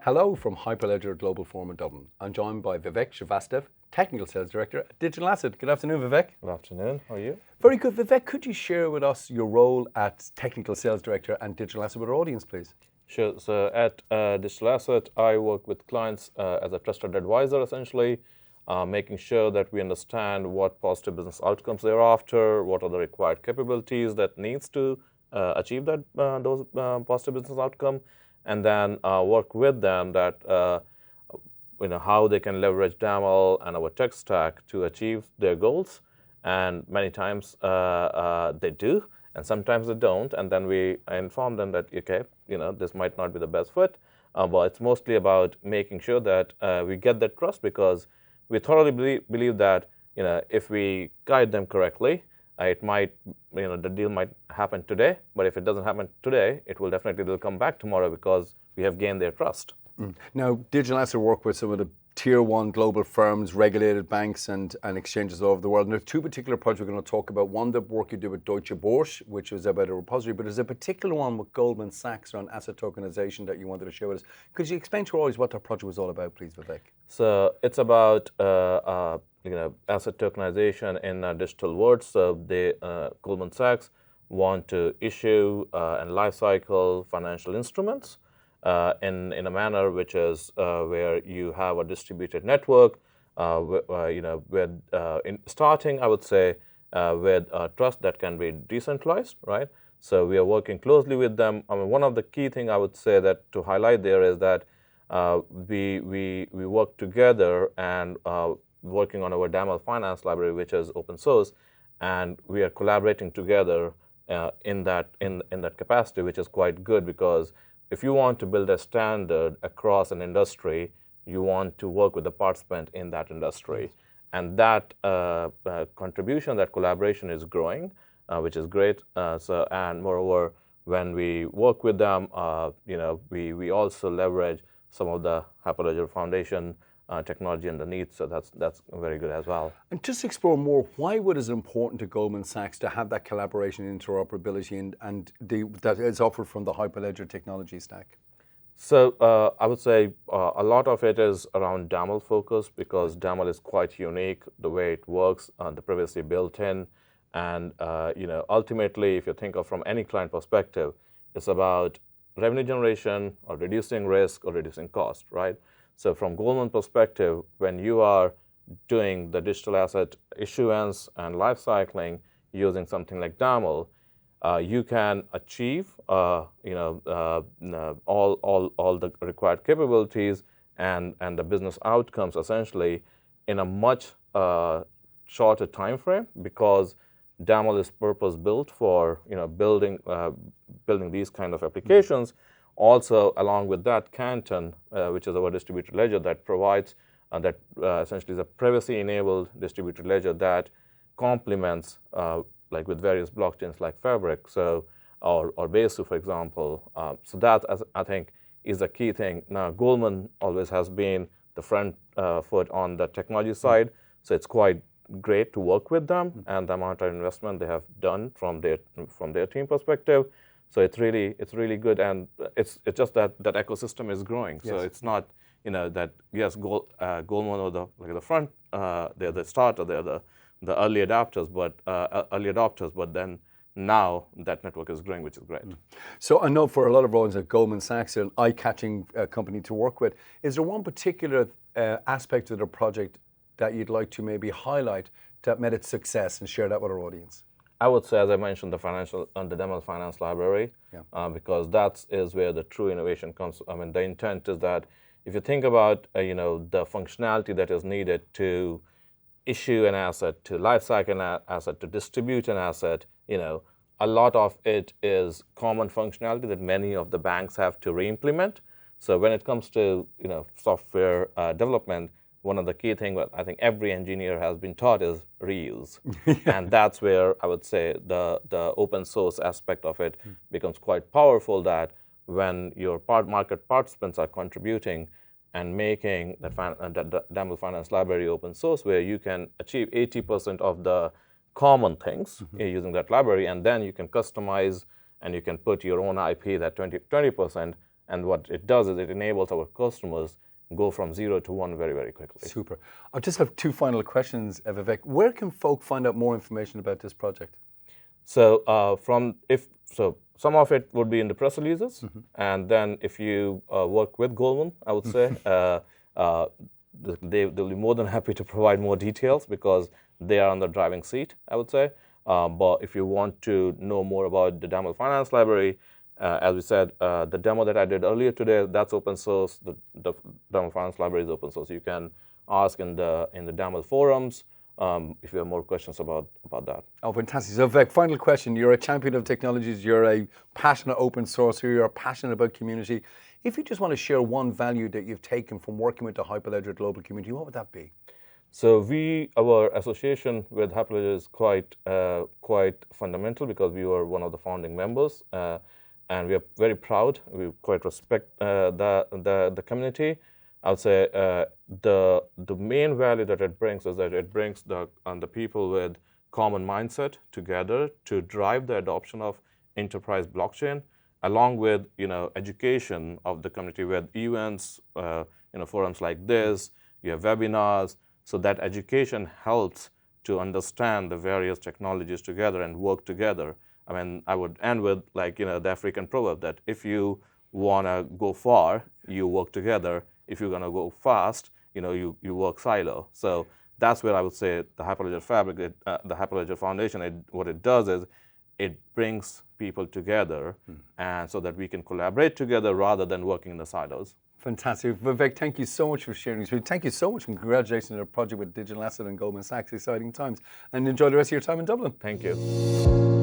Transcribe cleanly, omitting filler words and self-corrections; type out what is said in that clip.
Hello from Hyperledger Global Forum in Dublin. I'm joined by Vivek Srivastava, Technical Sales Director at Digital Asset. Good afternoon, Vivek. Good afternoon. How are you? Very good. Vivek, could you share with us your role as Technical Sales Director and Digital Asset with our audience, please? Sure. So at Digital Asset, I work with clients as a trusted advisor, essentially, making sure that we understand what positive business outcomes they're after, what are the required capabilities that needs to achieve those positive business outcome, and then work with them that how they can leverage DAML and our tech stack to achieve their goals. And many times they do, and sometimes they don't. And then we inform them that, okay, this might not be the best fit, but it's mostly about making sure that we get that trust, because we thoroughly believe that if we guide them correctly, it might, the deal might happen today, but if it doesn't happen today, they'll come back tomorrow because we have gained their trust. Now, Digital Asset work with some of the tier one global firms, regulated banks and exchanges all over the world. And there's two particular projects we're going to talk about. One, the work you do with Deutsche Börse, which was about a repository, but there's a particular one with Goldman Sachs on asset tokenization that you wanted to share with us. Could you explain to our audience what that project was all about, please, Vivek? So it's about asset tokenization in a digital world. So Goldman Sachs want to issue and lifecycle financial instruments in a manner which is where you have a distributed network, starting, I would say, with trust that can be decentralized, right? So we are working closely with them. I mean, one of the key things I would say that to highlight there is that we work together and working on our DAML finance library, which is open source, and we are collaborating together in that capacity, which is quite good, because if you want to build a standard across an industry, you want to work with the participant in that industry. And that contribution, that collaboration is growing, which is great. And moreover, when we work with them, we also leverage some of the Hyperledger Foundation technology underneath, so that's very good as well. And just explore more, why was it important to Goldman Sachs to have that collaboration, interoperability, and that is offered from the Hyperledger technology stack? So I would say a lot of it is around DAML focus, because DAML is quite unique the way it works, the privacy built in, and ultimately, if you think of from any client perspective, it's about revenue generation or reducing risk or reducing cost, right? So from Goldman perspective, when you are doing the digital asset issuance and life cycling using something like DAML, you can achieve all the required capabilities and the business outcomes essentially in a much shorter time frame, because DAML is purpose built for building these kind of applications. Also, along with that, Canton, which is our distributed ledger that provides essentially is a privacy-enabled distributed ledger that complements, like with various blockchains like Fabric, so or Besu, for example. So that, I think, is a key thing. Now, Goldman always has been the front foot on the technology side, so it's quite great to work with them and the amount of investment they have done from their team perspective. So it's really good, and it's just that ecosystem is growing. Yes. So it's not that yes, Goldman or the front, they're the starter, they're the early adopters, but then now that network is growing, which is great. So I know for a lot of roles at Goldman Sachs, an eye-catching company to work with. Is there one particular aspect of the project that you'd like to maybe highlight that made it success and share that with our audience? I would say, as I mentioned, the DAML finance library, because that is where the true innovation comes. I mean, the intent is that if you think about the functionality that is needed to issue an asset, to lifecycle an asset, to distribute an asset, a lot of it is common functionality that many of the banks have to re-implement. So when it comes to software development, one of the key things that I think every engineer has been taught is reuse. And that's where I would say the open source aspect of it becomes quite powerful, that when your market participants are contributing and making the DAML Finance Library open source, where you can achieve 80% of the common things using that library, and then you can customize and you can put your own IP, that 20%, And what it does is it enables our customers go from 0 to 1 very, very quickly. Super. I just have two final questions, Vivek. Where can folk find out more information about this project? So some of it would be in the press releases, and then if you work with Goldman, I would say they'll be more than happy to provide more details because they are on the driving seat, I would say. But if you want to know more about the Daml Finance Library, as we said, the demo that I did earlier today, that's open source. The Daml Finance Library is open source. You can ask in the Daml forums if you have more questions about that. Oh, fantastic. So, Vivek, final question. You're a champion of technologies. You're a passionate open sourcer. You're passionate about community. If you just want to share one value that you've taken from working with the Hyperledger global community, what would that be? So our association with Hyperledger is quite fundamental because we were one of the founding members, and we are very proud. We quite respect the community. I would say the main value that it brings is that it brings the people with common mindset together to drive the adoption of enterprise blockchain, along with education of the community with events, forums like this. You have webinars. So that education helps to understand the various technologies together and work together. I mean, I would end with the African proverb that if you want to go far, you work together. If you're going to go fast, you work silo. So that's where I would say the Hyperledger Fabric, the Hyperledger Foundation, what it does is it brings people together, and so that we can collaborate together rather than working in the silos. Fantastic. Vivek, thank you so much for sharing this. Thank you so much and congratulations on your project with Digital Asset and Goldman Sachs. Exciting times. And enjoy the rest of your time in Dublin. Thank you.